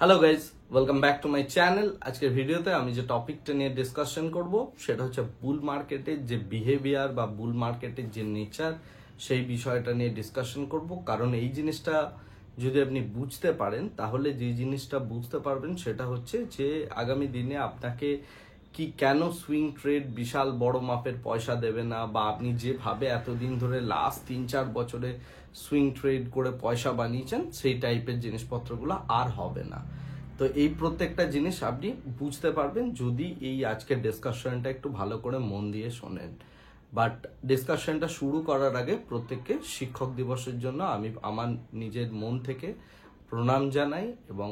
Hello guys, welcome back to my channel. আজকের ভিডিওতে আমি যে টপিকটা নিয়ে ডিসকাশন করব সেটা হচ্ছে বুল মার্কেটের যে বিহেভিয়ার বা বুল মার্কেটের যে নেচার, সেই বিষয়টা নিয়ে ডিসকাশন করব। কারণ এই জিনিসটা যদি আপনি বুঝতে পারেন তাহলে যে জিনিসটা বুঝতে পারবেন সেটা হচ্ছে যে আগামী দিনে আপনাকে কি কেন সুইং ট্রেড বিশাল বড় মাপের পয়সা দেবে না, বা আপনি যেভাবে এতদিন ধরে লাস্ট 3-4 বছরে সুইং ট্রেড করে পয়সা বানিয়েছেন সেই টাইপের জিনিসপত্রগুলো আর হবে না। তো এই প্রত্যেকটা জিনিস আপনি বুঝতে পারবেন যদি এই আজকের ডিসকাশনটা একটু ভালো করে মন দিয়ে শোনেন। বাট ডিসকাশনটা শুরু করার আগে প্রত্যেককে শিক্ষক দিবসের জন্য আমি আমার নিজের মন থেকে প্রণাম জানাই এবং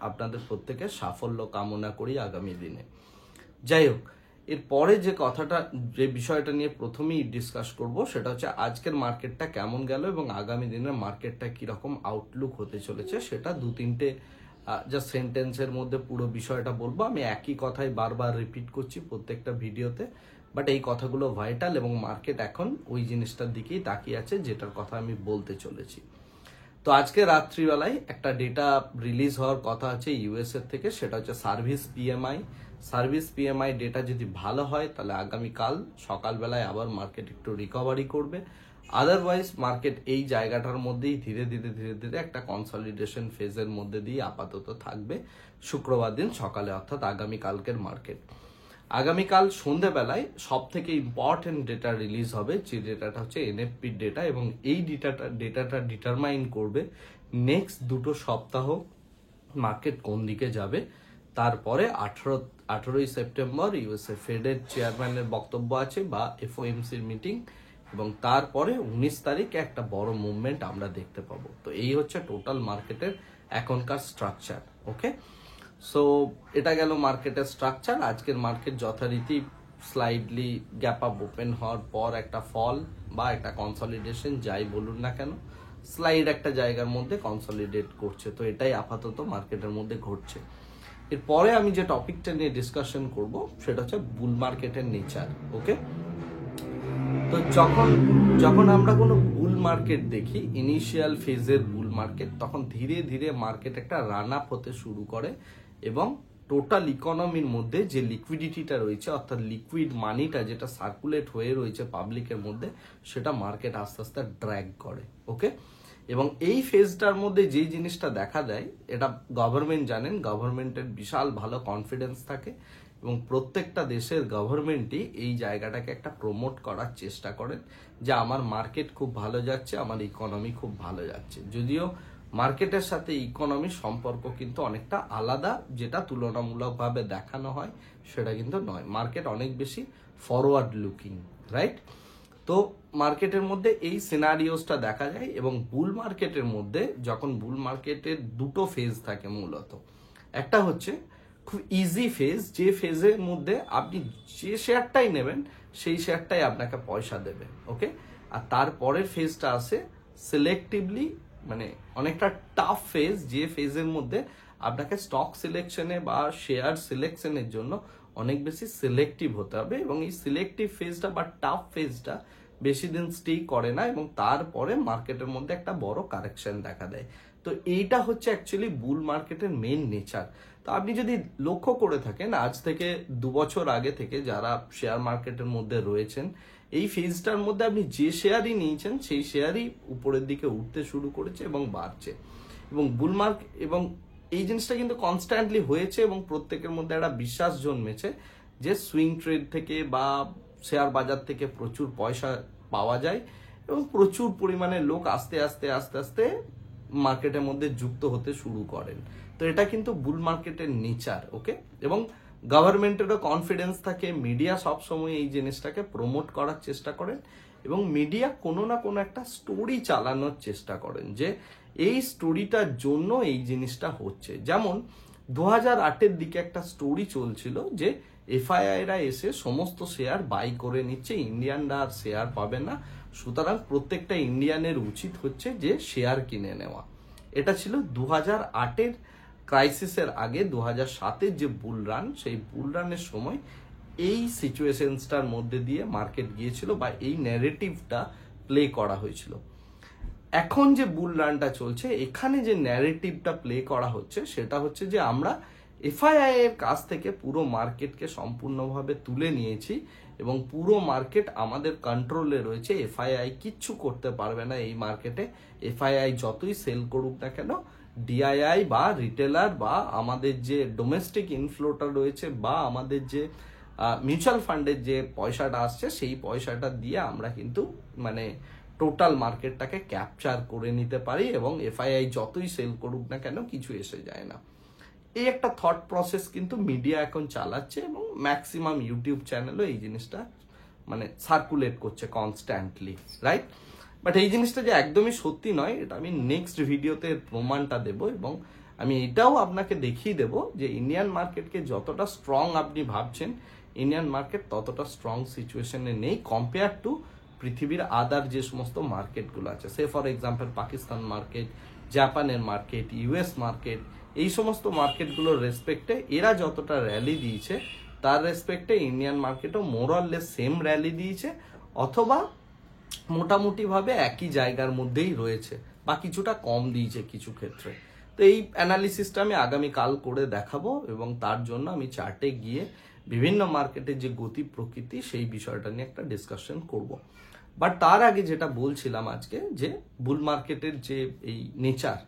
আপনাদের প্রত্যেকের সাফল্য কামনা করি আগামী দিনে। যাই হোক, এরপরে যে বিষয়টা নিয়ে প্রথমেই ডিসকাস করব সেটা হচ্ছে আজকের মার্কেটটা কেমন গেল এবং আগামী দিনের মার্কেটটা কিরকম আউটলুক হতে চলেছে, সেটা 2-3টে জাস্ট সেন্টেন্সের মধ্যে পুরো বিষয়টা বলবো। আমি একই কথাই বারবার রিপিট করছি প্রত্যেকটা ভিডিওতে, বাট এই কথাগুলো ভাইটাল এবং মার্কেট এখন ওই জিনিসটার দিকেই তাকিয়ে আছে যেটার কথা আমি বলতে চলেছি। তো আজকে রাত্রিবেলায় একটা ডেটা রিলিজ হওয়ার কথা আছে ইউএস এর থেকে, সেটা হচ্ছে সার্ভিস পিএমআই ডেটা যদি ভালো হয় তাহলে আগামীকাল সকালবেলায় আবার মার্কেট একটু রিকভারি করবে। আদারওয়াইজ মার্কেট এই জায়গাটার মধ্যেই ধীরে ধীরে একটা কনসলিডেশন ফেজের মধ্যে দিয়ে আপাতত থাকবে শুক্রবার দিন সকালে, অর্থাৎ আগামীকালকের মার্কেট। আগামীকাল সন্ধ্যেবেলায় সব থেকে ইম্পর্টেন্ট ডেটা রিলিজ হবে, যে ডেটাটা হচ্ছে এনএফপি ডেটা, এবং এই ডেটাটা ডিটারমাইন করবে নেক্সট 2 সপ্তাহ মার্কেট কোন দিকে যাবে। তারপরে 18ই সেপ্টেম্বর ইউএসএ ফেডের চেয়ারম্যানের বক্তব্য আছে বা এফওএমসির মিটিং, এবং তারপরে 19 তারিখে একটা বড় মুভমেন্ট আমরা দেখতে পাবো। তো এই হচ্ছে টোটাল মার্কেটের এখনকার স্ট্রাকচার। ওকে, সো এটা গেল মার্কেটের স্ট্রাকচার। আজকের মার্কেট যথারীতি স্লাইডলি গ্যাপ আপ ওপেন হওয়ার পর একটা ফল বা একটা কনসলিডেশন যাই বলুন না কেন, স্লাইড একটা জায়গার মধ্যে কনসলিডেট করছে। তো এটাই আপাতত মার্কেটের মধ্যে ঘটছে। এরপরে আমি যে টপিকটা নিয়ে ডিসকাশন করব সেটা হচ্ছে বুল মার্কেটের নেচার। ওকে, তো যখন আমরা কোনো বুল মার্কেট দেখি, ইনিশিয়াল ফেজের বুল মার্কেট, তখন ধীরে ধীরে মার্কেট একটা রান আপ হতে শুরু করে এবং টোটাল ইকোনমির মধ্যে যে লিকুইডিটিটা রয়েছে, অর্থাৎ লিকুইড মানিটা যেটা সার্কুলেট হয়ে রয়েছে পাবলিকের মধ্যে, সেটা মার্কেট আস্তে আস্তে ড্র্যাগ করে। ওকে, এবং এই ফেজটার মধ্যে যে জিনিসটা দেখা দেয়, এটা গভর্নমেন্ট জানেন, গভর্নমেন্টের বিশাল ভালো কনফিডেন্স থাকে এবং প্রত্যেকটা দেশের গভর্নমেন্টই এই জায়গাটাকে একটা প্রমোট করার চেষ্টা করেন যে আমার মার্কেট খুব ভালো যাচ্ছে, আমার ইকোনমি খুব ভালো যাচ্ছে। যদিও মার্কেটের সাথে ইকোনমির সম্পর্ক কিন্তু অনেকটা আলাদা, যেটা তুলনামূলকভাবে দেখানো হয় সেটা কিন্তু নয়। মার্কেট অনেক বেশি ফরওয়ার্ড লুকিং, রাইট? তো মার্কেটের মধ্যে এই সিনারিওসটা দেখা যায়। এবং বুল মার্কেটের মধ্যে যখন বুল মার্কেটের 2টো ফেজ থাকে মূলত, একটা হচ্ছে খুব ইজি ফেজ, যে ফেজের মধ্যে আপনি যে শেয়ারটাই নেবেন সেই শেয়ারটাই আপনাকে পয়সা দেবে। ওকে, আর তারপরের ফেজটা আছে সিলেক্টিভলি, মানে অনেকটা টাফ ফেজ, যে ফেজের মধ্যে আপনাকে স্টক সিলেকশনে বা শেয়ার সিলেকশনের জন্য অনেক বেশি সিলেক্টিভ হতে হবে, এবং এই সিলেক্টিভ ফেজটা বা টাফ ফেজটা বেশি দিন স্টে করে না এবং তারপরে মার্কেটের মধ্যে একটা বড় কারেকশন দেখা দেয়। তো এইটা হচ্ছে অ্যাকচুয়ালি বুল মার্কেটের মেইন নেচার। তো আপনি যদি লক্ষ্য করে থাকেন, আজ থেকে 2 বছর আগে থেকে যারা শেয়ার মার্কেটের মধ্যে রয়েছেন, এই ফেজটার মধ্যে আপনি যে শেয়ারই নিয়েছেন সেই শেয়ারই উপরের দিকে উঠতে শুরু করেছে এবং বাড়ছে। এবং বুল মার্কেট, এবং এই জিনিসটা কিন্তু কনস্ট্যান্টলি হয়েছে এবং প্রত্যেকের মধ্যে একটা বিশ্বাস জন্মেছে যে সুইং ট্রেড থেকে বা শেয়ার বাজার থেকে প্রচুর পয়সা পাওয়া যায় এবং প্রচুর পরিমাণে লোক আস্তে আস্তে মার্কেটের মধ্যে যুক্ত হতে শুরু করেন। তো এটা কিন্তু বুল মার্কেটের নেচার। ওকে, এবং গভর্নমেন্টেরও কনফিডেন্স থাকে, মিডিয়া সবসময় এই জিনিসটাকে প্রমোট করার চেষ্টা করেন এবং মিডিয়া কোনো না কোনো একটা স্টোরি চালানোর চেষ্টা করেন যে এই স্টোরিটার জন্য এই জিনিসটা হচ্ছে। যেমন 2008-এর দিকে একটা স্টোরি চলছিল যে এফআইআইরা এসে সমস্ত শেয়ার বাই করে নিচ্ছে, ইন্ডিয়ানরা আর শেয়ার পাবে না, সুতরাং প্রত্যেকটা ইন্ডিয়ানের উচিত হচ্ছে যে শেয়ার কিনে নেওয়া। এটা ছিল 2008-এর ক্রাইসিসের আগে। 2007-এর যে বুল রান, সেই বুল রানের সময় এই সিচুয়েশনসটার মধ্যে দিয়ে মার্কেট গিয়েছিল বা এই ন্যারেটিভটা প্লে করা হয়েছিল। এখন যে বুল রানটা চলছে, এখানে যে ন্যারেটিভটা প্লে করা হচ্ছে সেটা হচ্ছে যে আমরা এফআইআই এর কাছ থেকে পুরো মার্কেটকে সম্পূর্ণভাবে তুলে নিয়েছি এবং পুরো মার্কেট আমাদের কন্ট্রোলে রয়েছে। এফআইআই কিচ্ছু করতে পারবে না এই মার্কেটে। এফআইআই যতই সেল করুক না কেন, ডিআইআই বা রিটেলার বা আমাদের যে ডোমেস্টিক ইনফ্লোটা রয়েছে বা আমাদের যে মিউচুয়াল ফান্ডের যে পয়সাটা আসছে সেই পয়সাটা দিয়ে আমরা কিন্তু মানে টোটাল মার্কেটটাকে ক্যাপচার করে নিতে পারি এবং এফআইআই যতই সেল করুক না কেন কিছু এসে যায় না। এই একটা থট প্রসেস কিন্তু মিডিয়া এখন চালাচ্ছে এবং ম্যাক্সিমাম ইউটিউব চ্যানেলও এই জিনিসটা মানে সার্কুলেট করছে কনস্ট্যান্টলি, রাইট? বাট এই জিনিসটা যে একদমই সত্যি নয়, এটা আমি নেক্সট ভিডিওতে প্রমাণটা দেব এবং আমি এটাও আপনাকে দেখিয়ে দেব যে ইন্ডিয়ান মার্কেটকে যতটা স্ট্রং আপনি ভাবছেন, ইন্ডিয়ান মার্কেট ততটা স্ট্রং সিচুয়েশনে নেই কম্পেয়ার টু পৃথিবীর আদার যে সমস্ত মার্কেটগুলো আছে। সে ফর এক্সাম্পল পাকিস্তান মার্কেট, জাপানের মার্কেট, ইউএস মার্কেট, এই সমস্ত মার্কেটগুলোর রেসপেক্টে এরা যতটা র্যালি দিয়েছে তার রেসপেক্টে ইন্ডিয়ান মার্কেটও মোরলেস সেম র্যালি দিয়েছে অথবা মোটামুটি ভাবে একই জায়গার মধ্যেই রয়েছে বা কিছুটা কম দিয়েছে কিছু ক্ষেত্রে। তো এই অ্যানালিসিসটা আমি আগামীকাল করে দেখাবো এবং তার জন্য আমি চার্টে গিয়ে বিভিন্ন মার্কেটের যে গতি প্রকৃতি সেই বিষয়টা নিয়ে একটা ডিসকাশন করব। বাট তার আগে যেটা বলছিলাম আজকে যে বুল মার্কেটের যে এই নেচার,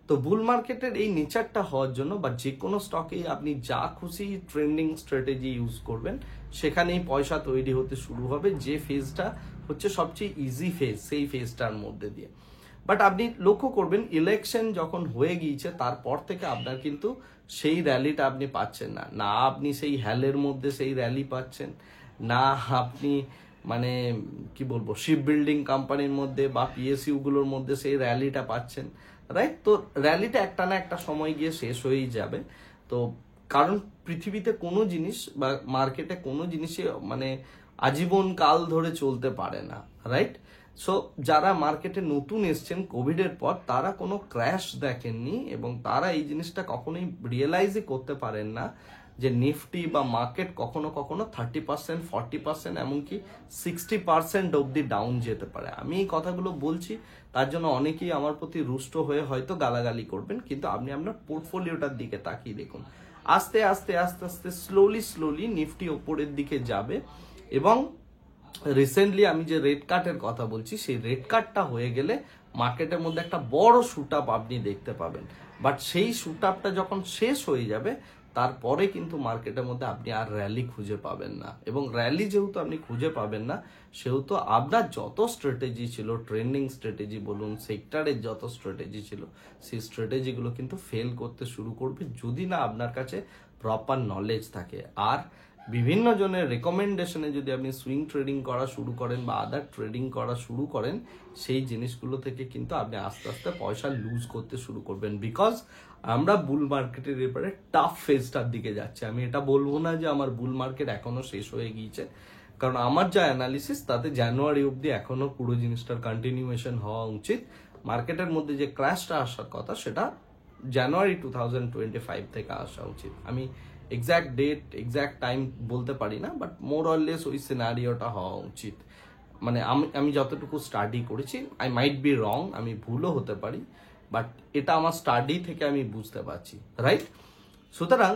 তো বুল মার্কেটের এই নেচারটা হওয়ার জন্য বা যে কোনো স্টকেই আপনি যা খুশি ট্রেন্ডিং স্ট্র্যাটেজি ইউজ করবেন সেখানেই পয়সা তৈরি হতে শুরু হবে, যে ফেজটা হচ্ছে সবচেয়ে ইজি ফেজ সেই ফেজটার মধ্যে দিয়ে। বাট আপনি লক্ষ্য করবেন ইলেকশন যখন হয়ে গিয়েছে তারপর থেকে আপনার কিন্তু সেই র্যালিটা আপনি পাচ্ছেন না, না আপনি সেই হ্যালের মধ্যে সেই র্যালি পাচ্ছেন, না আপনি মানে কি বলবো শিপ বিল্ডিং কোম্পানির মধ্যে বা পিএসইউ গুলোর মধ্যে সেই র্যালিটা পাচ্ছেন, রাইট? তো র্যালিটা একটা না একটা সময় গিয়ে শেষ হয়েই যাবে। তো কারণ পৃথিবীতে কোনো জিনিস বা মার্কেটে কোনো জিনিসই মানে আজীবন কাল ধরে চলতে পারে না, রাইট? সো যারা মার্কেটে নতুন এসছেন কোভিডের পর তারা কোনো ক্র্যাশ দেখেননি এবং তারা এই জিনিসটা কখনোই রিয়েলাইজই করতে পারেন না যে নিফটি বা মার্কেট কখনো কখনো 30%, 40%, এমনকি 60% অব্দি ডাউন যেতে পারে। আমি এই কথাগুলো বলছি তার জন্য অনেকেই আমার প্রতি রুষ্ট হয়ে হয়তো গালাগালি করবেন, কিন্তু আপনি আপনার পোর্টফোলিওটার দিকে তাকিয়ে দেখুন, আস্তে আস্তে আস্তে আস্তে স্লোলি নিফটি ওপরের দিকে যাবে এবং রিসেন্টলি আমি যে রেড কার্টের কথা বলছি সেই রেড কার্টটা হয়ে গেলে মার্কেটের মধ্যে একটা বড় শুট আপ আপনি দেখতে পাবেন। বাট সেই শুট আপটা যখন শেষ হয়ে যাবে তারপরে কিন্তু মার্কেটের মধ্যে আপনি আর র্যালি খুঁজে পাবেন না এবং র্যালি যেহেতু আপনি খুঁজে পাবেন না সেহেতু আপনার যত স্ট্র্যাটেজি ছিল, ট্রেন্ডিং স্ট্র্যাটেজি বলুন, সেক্টরের যত স্ট্র্যাটেজি ছিল, সেই স্ট্র্যাটেজিগুলো কিন্তু ফেল করতে শুরু করবে যদি না আপনার কাছে প্রপার নলেজ থাকে। আর বিভিন্ন জনের রেকমেন্ডেশনে যদি আপনি সুইং ট্রেডিং করা শুরু করেন বা আদার ট্রেডিং করা শুরু করেন সেই জিনিসগুলো থেকে কিন্তু আপনি আস্তে আস্তে পয়সা লুজ করতে শুরু করবেন, বিকজ আমরা বুল মার্কেটের ব্যাপারে টাফ ফেজটার দিকে যাচ্ছি। আমি এটা বলবো না যে আমার বুল মার্কেট এখনো শেষ হয়ে গিয়েছে, কারণ আমার যা অ্যানালিসিস তাতে জানুয়ারি অবধি এখনো পুরো জিনিসটার কন্টিনিউয়েশন হওয়া উচিত। মার্কেটের মধ্যে যে ক্র্যাশটা আসার কথা সেটা জানুয়ারি 2025 থেকে আসা উচিত। আমি এক্সাক্ট ডেট এক্সাক্ট টাইম বলতে পারি না, বাট মোর অর লেস ওই সিনারিওটা হওয়া উচিত। মানে আমি যতটুকু স্টাডি করেছি, আই মাইট বি রং, আমি ভুলও হতে পারি, বাট এটা আমার স্টাডি থেকে আমি বুঝতে পারছি, রাইট? সুতরাং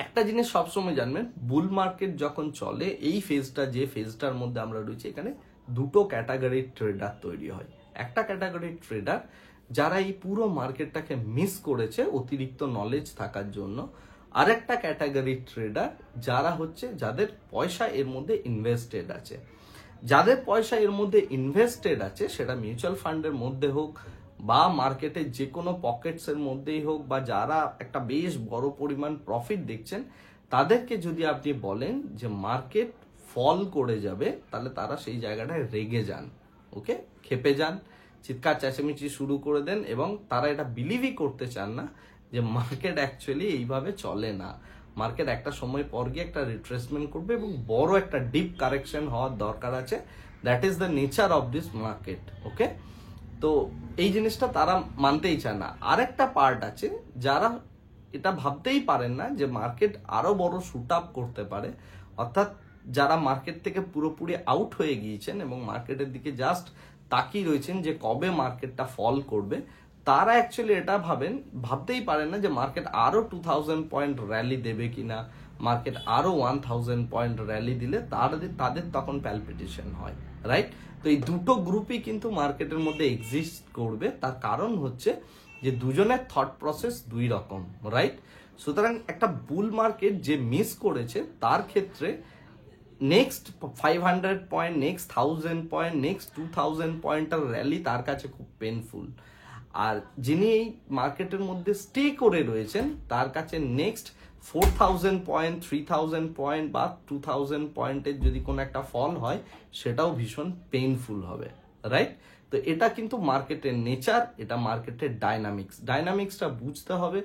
একটা জিনিস সবসময় জানবেন, বুল মার্কেট যখন চলে এই ফেজটা যে ফেজটার মধ্যে আমরা রয়েছি এখানে দুটো ক্যাটাগরির ট্রেডার তৈরি হয়। একটা ক্যাটাগরির ট্রেডার যারা এই পুরো মার্কেটটাকে মিস করেছে অতিরিক্ত নলেজ থাকার জন্য, আরেকটা ক্যাটাগরির ট্রেডার যারা হচ্ছে যাদের পয়সা এর মধ্যে ইনভেস্টেড আছে। যাদের পয়সা এর মধ্যে ইনভেস্টেড আছে সেটা মিউচুয়াল ফান্ডের মধ্যে হোক বা মার্কেটের যে কোনো পকেটসের মধ্যেই হোক বা যারা একটা বেশ বড় পরিমাণ প্রফিট দেখছেন, তাদেরকে যদি আপনি বলেন যে মার্কেট ফল করে যাবে তাহলে তারা সেই জায়গাটায় রেগে যান, ওকে, খেপে যান, চিৎকার চেঁচামেচি শুরু করে দেন এবং তারা এটা বিলিভই করতে চান না যে মার্কেট অ্যাকচুয়ালি এইভাবে চলে না। মার্কেট একটা সময় পর গিয়ে একটা রিট্রেসমেন্ট করবে এবং বড় একটা ডিপ কারেকশন হওয়ার দরকার আছে। That is the nature of this market, okay? তো এই জিনিসটা তারা মানতেই চায় না। আরেকটা পার্ট আছে যারা এটা ভাবতেই পারেন না যে মার্কেট আরো বড় শুট আপ করতে পারে, অর্থাৎ যারা মার্কেট থেকে পুরোপুরি আউট হয়ে গিয়েছেন এবং মার্কেটের দিকে জাস্ট তাকিয়ে রয়েছেন যে কবে মার্কেটটা ফল করবে, তারা অ্যাকচুয়ালি এটা ভাবতেই পারেন না যে মার্কেট আরো 2000 পয়েন্ট র্যালি দেবে কিনা, মার্কেট আরো 1000 পয়েন্ট র্যালি দিলে তাদের তখন প্যালপিটেশন হয়, রাইট? তো এই দুটো গ্রুপই কিন্তু মার্কেটের মধ্যে এক্সিস্ট করবে। তার কারণ হচ্ছে যে দুজনের থট প্রসেস দুই রকম, রাইট? সুতরাং একটা বুল মার্কেট যে মিস করেছে তার ক্ষেত্রে next 500 point, next 1000 point, next 2000 পয়েন্টের র্যালি তার কাছে খুব পেনফুল। আর যিনি এই মার্কেটের মধ্যে স্টে করে রয়েছেন তার কাছে নেক্সট 4000 পয়েন্ট, 3000 পয়েন্ট বা 2000 পয়েন্টের যদি কোনো একটা ফল হয় সেটাও ভীষণ পেইনফুল হবে, রাইট? তো এটা কিন্তু মার্কেটের নেচার, এটা মার্কেটের ডাইনামিক্সটা বুঝতে হবে।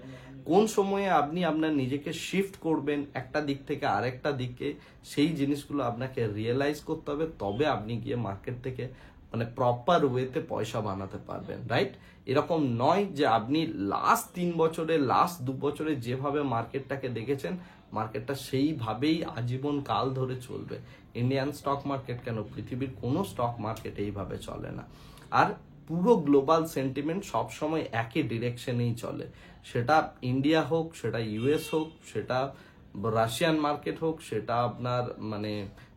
কোন সময়ে আপনি আপনার নিজেকে শিফট করবেন একটা দিক থেকে আরেকটা দিকে, সেই জিনিসগুলো আপনাকে রিয়েলাইজ করতে হবে, তবে আপনি গিয়ে মার্কেট থেকে মানে প্রপার ওয়েতে পয়সা বানাতে পারবেন, রাইট? এরকম নয় যে আপনি লাস্ট 3 বছরে, লাস্ট 2 বছরে যেভাবে মার্কেটটাকে দেখেছেন মার্কেটটা সেইভাবেই আজীবন কাল ধরে চলবে। ইন্ডিয়ান স্টক মার্কেট কেন, পৃথিবীর কোনো স্টক মার্কেট এইভাবে চলে না। আর পুরো গ্লোবাল সেন্টিমেন্ট সবসময় একই ডিরেকশনেই চলে, সেটা ইন্ডিয়া হোক, সেটা ইউএস হোক, সেটা রাশিয়ান মার্কেট হোক, সেটা আপনার মানে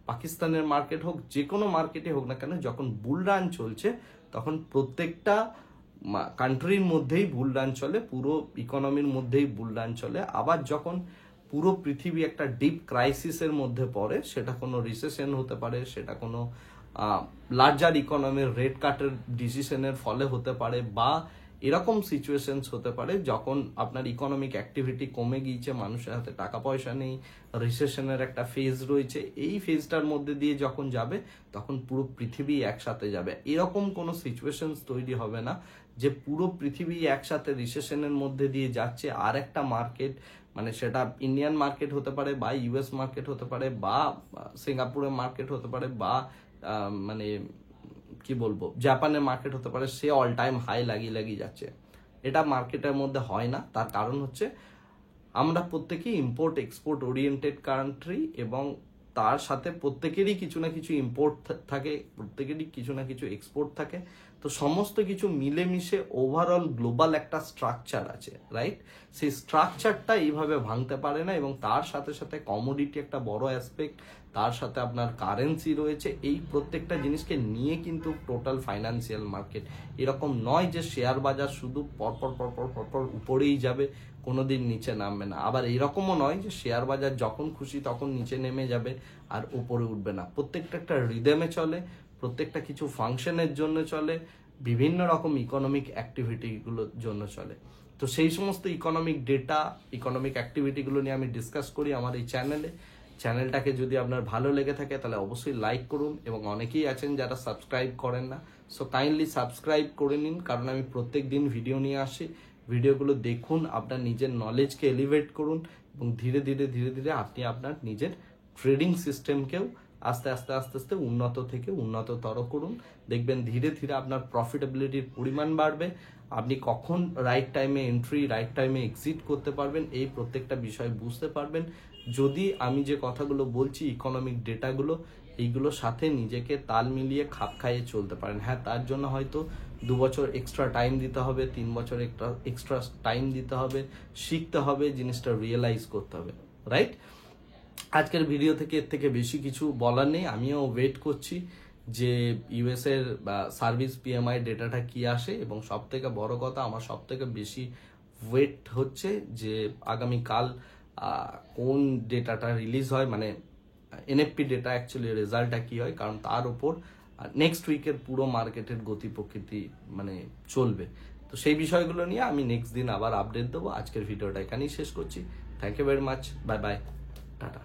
পাকিস্তানের মার্কেট হোক, যে কোনো মার্কেটে হোক না কেন, যখন বুল রান চলছে তখন প্রত্যেকটা কান্ট্রির মধ্যেই বুল রান চলে, পুরো ইকোনমির মধ্যেই বুল রান চলে। আবার যখন পুরো পৃথিবী একটা ডিপ ক্রাইসিসের মধ্যে পড়ে, সেটা কোনো রিসেশন হতে পারে, সেটা কোনো লার্জার ইকোনমির রেট কাটের ডিসিশনের ফলে হতে পারে, বা এরকম সিচুয়েশনস হতে পারে যখন আপনার ইকোনমিক অ্যাক্টিভিটি কমে গিয়েছে, মানুষের হাতে টাকা পয়সা নেই, রিসেশনের একটা ফেজ রয়েছে, এই ফেজটার মধ্যে দিয়ে যখন যাবে তখন পুরো পৃথিবী একসাথে যাবে। এরকম কোনো সিচুয়েশনস তৈরি হবে না যে পুরো পৃথিবী একসাথে রিসেশনের মধ্যে দিয়ে যাচ্ছে, আর একটা মার্কেট মানে সেটা ইন্ডিয়ান মার্কেট হতে পারে বা ইউএস মার্কেট হতে পারে বা সিঙ্গাপুরের মার্কেট হতে পারে বা মানে কি বলবো জাপানের মার্কেট হতে পারে, সে অল টাইম হাই লাগিয়ে যাচ্ছে। এটা মার্কেটের মধ্যে হয় না। তার কারণ হচ্ছে আমরা প্রত্যেকেই ইম্পোর্ট এক্সপোর্ট ওরিয়েন্টেড কান্ট্রি, এবং তার সাথে প্রত্যেকেরই কিছু না কিছু ইম্পোর্ট থাকে, প্রত্যেকেরই কিছু না কিছু এক্সপোর্ট থাকে। তো সমস্ত কিছু মিলেমিশে ওভারঅল গ্লোবাল একটা স্ট্রাকচার আছে, রাইট? সেই স্ট্রাকচারটা এইভাবে ভাঙতে পারে না, এবং তার সাথে সাথে কমোডিটি একটা বড় অ্যাসপেক্ট, তার সাথে আপনার কারেন্সি রয়েছে, এই প্রত্যেকটা জিনিসকে নিয়ে কিন্তু টোটাল ফাইন্যান্সিয়াল মার্কেট। এরকম নয় যে শেয়ার বাজার শুধু পরপর উপরেই যাবে, কোনোদিন নিচে নামবে না। আবার এরকমও নয় যে শেয়ার বাজার যখন খুশি তখন নিচে নেমে যাবে আর উপরে উঠবে না। প্রত্যেকটা একটা রিদমে চলে, প্রত্যেকটা কিছু ফাংশনের জন্য চলে, বিভিন্ন রকম ইকোনমিক অ্যাক্টিভিটিগুলোর জন্য চলে। তো সেই সমস্ত ইকোনমিক ডেটা, ইকোনমিক অ্যাক্টিভিটিগুলো নিয়ে আমি ডিসকাস করি আমার এই চ্যানেলটাকে যদি আপনার ভালো লেগে থাকে তাহলে অবশ্যই লাইক করুন, এবং অনেকেই আছেন যারা সাবস্ক্রাইব করেন না, সো কাইন্ডলি সাবস্ক্রাইব করে নিন, কারণ আমি প্রত্যেক দিন ভিডিও নিয়ে আসি। ভিডিওগুলো দেখুন, আপনার নিজের নলেজকে এলিভেট করুন, এবং ধীরে ধীরে আপনি আপনার নিজের ট্রেডিং সিস্টেমকেও আস্তে আস্তে উন্নত থেকে উন্নততর করুন। দেখবেন ধীরে আপনার প্রফিটেবিলিটির পরিমাণ বাড়বে, আপনি কখন রাইট টাইমে এন্ট্রি, রাইট টাইমে এক্সিট করতে পারবেন, এই প্রত্যেকটা বিষয় বুঝতে পারবেন যদি আমি যে কথাগুলো বলছি ইকোনমিক ডেটাগুলো এইগুলোর সাথে নিজেকে তাল মিলিয়ে খাপ খাইয়ে চলতে পারেন। হ্যাঁ, তার জন্য হয়তো 2 বছর এক্সট্রা টাইম দিতে হবে, 3 বছর এক্সট্রা টাইম দিতে হবে, শিখতে হবে, জিনিসটা রিয়েলাইজ করতে হবে, রাইট? আজকের ভিডিও থেকে এর থেকে বেশি কিছু বলার নেই। আমিও ওয়েট করছি যে ইউএস এর সার্ভিস পিএমআই ডেটাটা কি আসে, এবং সব থেকে বড় কথা আমার সব থেকে বেশি ওয়েট হচ্ছে যে আগামীকাল কোন ডেটাটা রিলিজ হয়, মানে এনএফপি ডেটা অ্যাকচুয়ালি রেজাল্টটা কি হয়, কারণ তার উপর নেক্সট উইকের পুরো মার্কেটের গতি প্রকৃতি মানে চলবে। তো সেই বিষয়গুলো নিয়ে আমি নেক্সট দিন আবার আপডেট দেবো। আজকের ভিডিওটা এখানেই শেষ করছি। Thank you very much, bye bye, tata.